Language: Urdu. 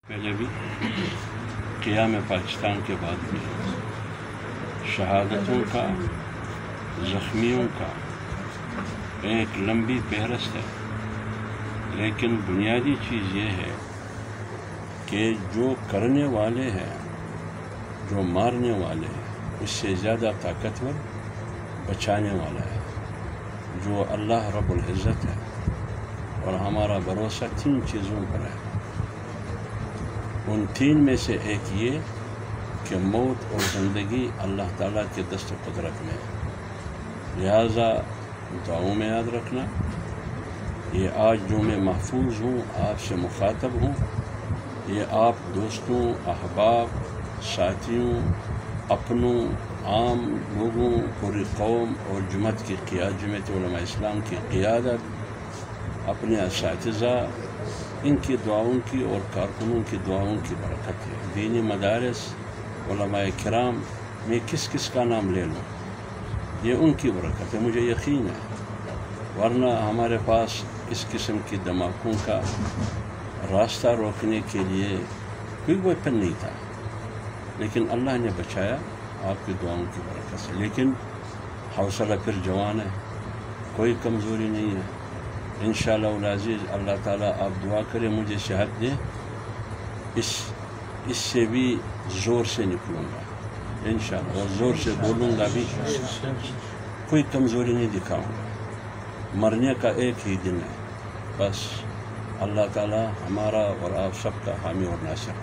پہلے بھی قیام پاکستان کے بعد بھی شہادتوں کا، زخمیوں کا ایک لمبی فہرست ہے، لیکن بنیادی چیز یہ ہے کہ جو کرنے والے ہیں، جو مارنے والے ہیں، اس سے زیادہ طاقتور بچانے والا ہے، جو اللہ رب العزت ہے، اور ہمارا بھروسہ تین چیزوں پر ہے۔ ان تین میں سے ایک یہ کہ موت اور زندگی اللہ تعالیٰ کے دست و قدرت میں ہے، لہٰذا دعاؤں میں یاد رکھنا۔ یہ آج جو میں محفوظ ہوں، آپ سے مخاطب ہوں، یہ آپ دوستوں، احباب، ساتھیوں، اپنوں، عام لوگوں، پوری قوم اور جماعت جماعت علماء اسلام کی قیادت، اپنے اساتذہ، ان کی دعاؤں کی اور کارکنوں کی دعاؤں کی برکت ہے۔ دینی مدارس، علماء کرام، میں کس کس کا نام لے لوں، یہ ان کی برکت ہے، مجھے یقین ہے، ورنہ ہمارے پاس اس قسم کی دھماکوں کا راستہ روکنے کے لیے کوئی ویپن نہیں تھا، لیکن اللہ نے بچایا آپ کی دعاؤں کی برکت سے۔ لیکن حوصلہ پھر جوان ہے، کوئی کمزوری نہیں ہے، انشاءاللہ العزیز اللہ تعالیٰ آپ دعا کریں مجھے صحت دے، اس سے بھی زور سے نکلوں گا انشاءاللہ، اور زور سے بولوں گا بھی، کوئی کمزوری نہیں دکھاؤں گا۔ مرنے کا ایک ہی دن ہے، بس اللہ تعالیٰ ہمارا اور آپ سب کا حامی اور ناصر۔